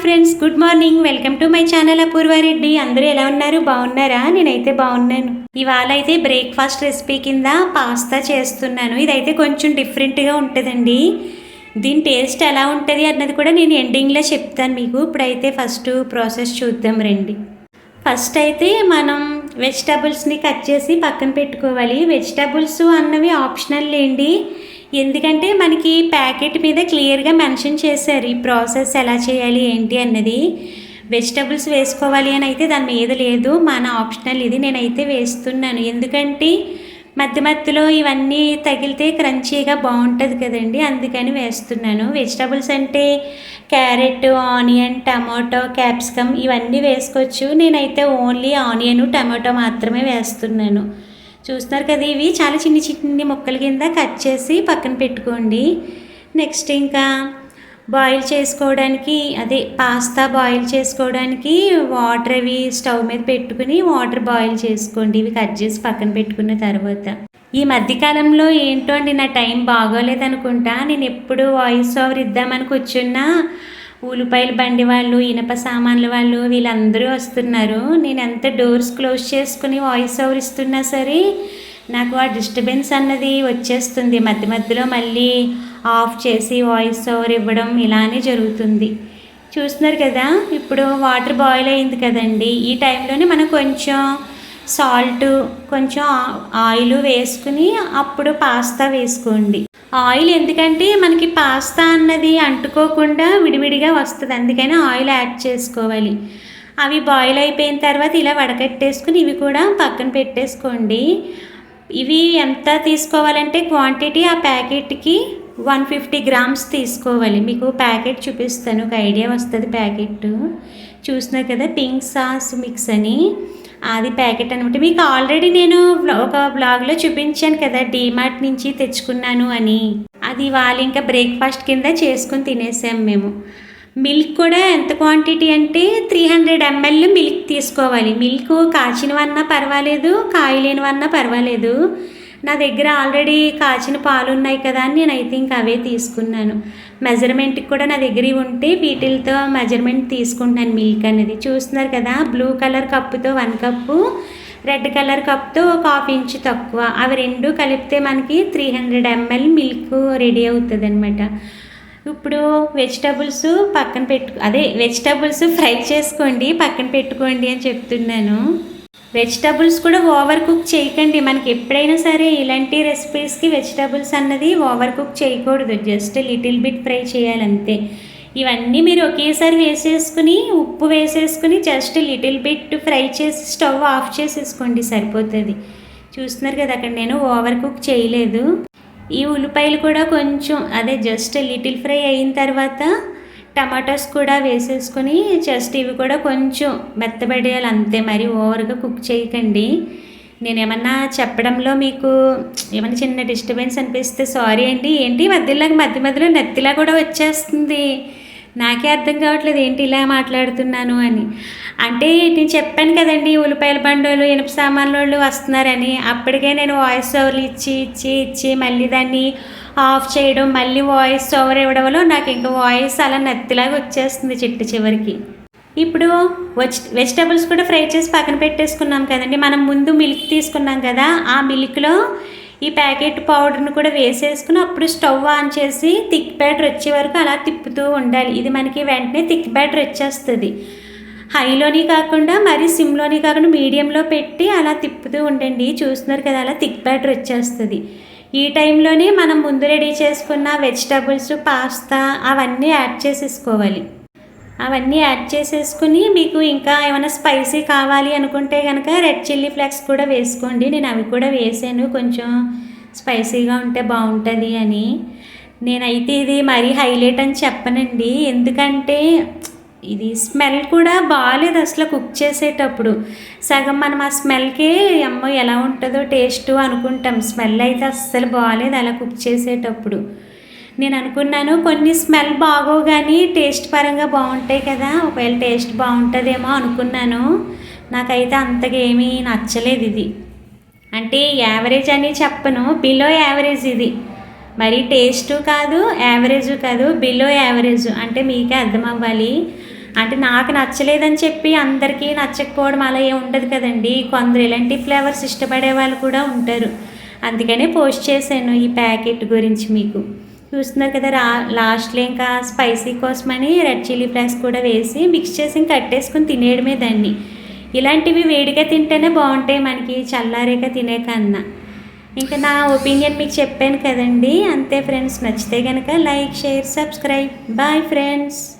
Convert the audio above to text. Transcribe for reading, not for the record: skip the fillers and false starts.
Friends, good morning. Welcome to my channel Apoorva Reddy. అందరూ ఎలా ఉన్నారు? బాగున్నారా? నేనైతే బాగున్నాను. ఇవాళ అయితే బ్రేక్ఫాస్ట్ రెసిపీ కింద పాస్తా చేస్తున్నాను. ఇదైతే కొంచెం డిఫరెంట్గా ఉంటుందండి. దీని టేస్ట్ ఎలా ఉంటుంది అన్నది కూడా నేను ఎండింగ్లో చెప్తాను మీకు. ఇప్పుడైతే ఫస్ట్ ప్రాసెస్ చూద్దాం రండి. ఫస్ట్ అయితే మనం వెజిటబుల్స్ని కట్ చేసి పక్కన పెట్టుకోవాలి. వెజిటబుల్స్ అన్నవి ఆప్షనల్ లేండి, ఎందుకంటే మనకి ప్యాకెట్ మీద క్లియర్గా మెన్షన్ చేశారు ఈ ప్రాసెస్ ఎలా చేయాలి ఏంటి అన్నది. వెజిటబుల్స్ వేసుకోవాలి అని అయితే దాని మీద లేదు, మన ఆప్షనల్ ఇది. నేనైతే వేస్తున్నాను ఎందుకంటే మధ్య మధ్యలో ఇవన్నీ తగిలితే క్రంచీగా బాగుంటుంది కదండి, అందుకని వేస్తున్నాను. వెజిటబుల్స్ అంటే క్యారెట్, ఆనియన్, టమాటో, క్యాప్సికమ్ ఇవన్నీ వేసుకోవచ్చు. నేనైతే ఓన్లీ ఆనియన్, టమాటో మాత్రమే వేస్తున్నాను. చూస్తున్నారు కదా, ఇవి చాలా చిన్ని చిన్ని ముక్కల కింద కట్ చేసి పక్కన పెట్టుకోండి. నెక్స్ట్ ఇంకా బాయిల్ చేసుకోవడానికి, అదే పాస్తా బాయిల్ చేసుకోవడానికి వాటర్ అవి స్టవ్ మీద పెట్టుకుని వాటర్ బాయిల్ చేసుకోండి. ఇవి కట్ చేసి పక్కన పెట్టుకున్న తర్వాత, ఈ మధ్యకాలంలో ఏంటో అండి నా టైం బాగోలేదనుకుంటా, నేను ఎప్పుడు వాయిస్ ఓవర్ ఇద్దామని కూర్చున్నా ఉల్లిపాయల బండి వాళ్ళు, ఇనప సామాన్ల వాళ్ళు వీళ్ళందరూ వస్తున్నారు. నేను ఎంత డోర్స్ క్లోజ్ చేసుకుని వాయిస్ ఓవర్ ఇస్తున్నా సరే నాకు ఆ డిస్టర్బెన్స్ అన్నది వచ్చేస్తుంది. మధ్య మధ్యలో మళ్ళీ ఆఫ్ చేసి వాయిస్ ఓవర్ ఇవ్వడం ఇలానే జరుగుతుంది. చూస్తున్నారు కదా, ఇప్పుడు వాటర్ బాయిల్ అయింది కదండి, ఈ టైంలోనే మనం కొంచెం సాల్ట్, కొంచెం ఆయిల్ వేసుకుని అప్పుడు పాస్తా వేసుకోండి. ఆయిల్ ఎందుకంటే మనకి పాస్తా అన్నది అంటుకోకుండా విడివిడిగా వస్తుంది, అందుకని ఆయిల్ యాడ్ చేసుకోవాలి. అవి బాయిల్ అయిపోయిన తర్వాత ఇలా వడకట్టేసుకుని ఇవి కూడా పక్కన పెట్టేసుకోండి. ఇవి ఎంత తీసుకోవాలంటే క్వాంటిటీ ఆ ప్యాకెట్కి 150 గ్రామ్స్ తీసుకోవాలి. మీకు ప్యాకెట్ చూపిస్తాను, ఒక ఐడియా వస్తుంది. ప్యాకెట్ చూస్తున్నారు కదా, పింక్ సాస్ మిక్స్ అని, అది ప్యాకెట్ అనమాట. మీకు ఆల్రెడీ నేను ఒక బ్లాగ్లో చూపించాను కదా డీమార్ట్ నుంచి తెచ్చుకున్నాను అని, అది వాళ్ళు ఇంకా బ్రేక్ఫాస్ట్ కింద చేసుకుని తినేసాం మేము. మిల్క్ కూడా ఎంత క్వాంటిటీ అంటే 300 ml మిల్క్ తీసుకోవాలి. మిల్క్ కాచినవన్నా పర్వాలేదు, కాయలేనివన్నా పర్వాలేదు. నా దగ్గర ఆల్రెడీ కాచిన పాలు ఉన్నాయి కదా అని నేనైతే ఇంకా అవే తీసుకున్నాను. మెజర్మెంట్కి కూడా నా దగ్గర ఉంటే వీటితో మెజర్మెంట్ తీసుకుంటున్నాను మిల్క్ అనేది. చూస్తున్నారు కదా, బ్లూ కలర్ కప్పుతో 1 కప్పు, రెడ్ కలర్ కప్తో 1/2 ఇంచు తక్కువ, అవి రెండు కలిపితే మనకి 300 ml మిల్క్ రెడీ అవుతుంది అనమాట. ఇప్పుడు వెజిటబుల్స్ పక్కన వెజిటబుల్స్ ఫ్రై చేసుకోండి, పక్కన పెట్టుకోండి అని చెప్తున్నాను. వెజిటబుల్స్ కూడా ఓవర్ కుక్ చేయకండి. మనకి ఎప్పుడైనా సరే ఇలాంటి రెసిపీస్కి వెజిటబుల్స్ అన్నది ఓవర్ కుక్ చేయకూడదు, జస్ట్ లిటిల్ బిట్ ఫ్రై చేయాలంతే. ఇవన్నీ మీరు ఒకేసారి వేసేసుకుని ఉప్పు వేసేసుకుని జస్ట్ లిటిల్ బిట్ ఫ్రై చేసి స్టవ్ ఆఫ్ చేసేసుకోండి, సరిపోతుంది. చూస్తున్నారు కదా, అక్కడ నేను ఓవర్ కుక్ చేయలేదు. ఈ ఉల్లిపాయలు కూడా కొంచెం జస్ట్ లిటిల్ ఫ్రై అయిన తర్వాత టమాటోస్ కూడా వేసేసుకొని జస్ట్ ఇవి కూడా కొంచెం మెత్తబడేయాలి అంతే, మరి ఓవర్గా కుక్ చేయకండి. నేను ఏమన్నా చెప్పడంలో మీకు ఏమన్నా చిన్న డిస్టర్బెన్స్ అనిపిస్తే సారీ అండి. ఏంటి మధ్య మధ్యలో నెత్తిలా కూడా వచ్చేస్తుంది, నాకే అర్థం కావట్లేదు ఏంటి ఇలా మాట్లాడుతున్నాను అని. అంటే నేను చెప్పాను కదండి ఉల్లిపాయల బండోళ్ళు, ఇనుప సామాన్ల వాళ్ళు వస్తున్నారని, అప్పటికే నేను వాయిస్ ఓవర్లు ఇచ్చి మళ్ళీ దాన్ని ఆఫ్ చేయడం, మళ్ళీ వాయిస్ ఓవర్ ఇవ్వడంలో నాకు ఇంకా వాయిస్ అలా నెత్తిలాగా వచ్చేస్తుంది చివరికి. ఇప్పుడు వెజిటబుల్స్ కూడా ఫ్రై చేసి పక్కన పెట్టేసుకున్నాం కదండి. మనం ముందు మిల్క్ తీసుకున్నాం కదా, ఆ మిల్క్లో ఈ ప్యాకెట్ పౌడర్ని కూడా వేసేసుకుని అప్పుడు స్టవ్ ఆన్ చేసి థిక్ బ్యాటర్ వచ్చే వరకు అలా తిప్పుతూ ఉండాలి. ఇది మనకి వెంటనే థిక్ బ్యాటర్ వచ్చేస్తుంది. హైలోని కాకుండా మరి సిమ్లోని కాకుండా మీడియంలో పెట్టి అలా తిప్పుతూ ఉండండి. చూస్తున్నారు కదా, అలా థిక్ బ్యాటర్ వచ్చేస్తుంది. ఈ టైంలోనే మనం ముందు రెడీ చేసుకున్న వెజిటబుల్స్, పాస్తా అవన్నీ యాడ్ చేసేసుకోవాలి. అవన్నీ యాడ్ చేసేసుకుని మీకు ఇంకా ఏమైనా స్పైసీ కావాలి అనుకుంటే కనుక రెడ్ చిల్లీ ఫ్లేక్స్ కూడా వేసుకోండి. నేను అవి కూడా వేసాను, కొంచెం స్పైసీగా ఉంటే బాగుంటుంది అని. నేనైతే ఇది మరీ హైలైట్ అని చెప్పనండి, ఎందుకంటే ఇది స్మెల్ కూడా బాగాలేదు అసలు. కుక్ చేసేటప్పుడు సగం మనం ఆ స్మెల్కే అమ్మో ఎలా ఉంటుందో టేస్ట్ అనుకుంటాం, స్మెల్ అయితే అస్సలు బాగాలేదు అలా కుక్ చేసేటప్పుడు. నేను అనుకున్నాను కొన్ని స్మెల్ బాగోవు కానీ టేస్ట్ పరంగా బాగుంటాయి కదా, ఒకవేళ టేస్ట్ బాగుంటుందేమో అనుకున్నాను. నాకైతే అంతగా ఏమీ నచ్చలేదు ఇది. అంటే యావరేజ్ అని చెప్పను, బిలో యావరేజ్ ఇది. మరి టేస్టు కాదు, యావరేజ్ కాదు, బిలో యావరేజ్ అంటే మీకే అర్థం అవ్వాలి. అంటే నాకు నచ్చలేదని చెప్పి అందరికీ నచ్చకపోవడం అలా ఏమి ఉండదు కదండి. కొందరు ఇలాంటి ఫ్లేవర్స్ ఇష్టపడే వాళ్ళు కూడా ఉంటారు. అందుకనే పోస్ట్ చేశాను ఈ ప్యాకెట్ గురించి మీకు. చూస్తున్నారు కదా, లాస్ట్లో ఇంకా స్పైసీ కోసమని రెడ్ చిల్లీ ఫ్లేక్స్ కూడా వేసి మిక్స్ చేసి కట్టేసుకొని తినేయడమే దాన్ని. ఇలాంటివి వేడిగా తింటేనే బాగుంటాయి మనకి, చల్లారేక తినే కన్నా. ఇంకా నా ఒపీనియన్ మీకు చెప్పాను కదండి. అంతే ఫ్రెండ్స్, నచ్చితే కనుక like, share, subscribe. Bye friends.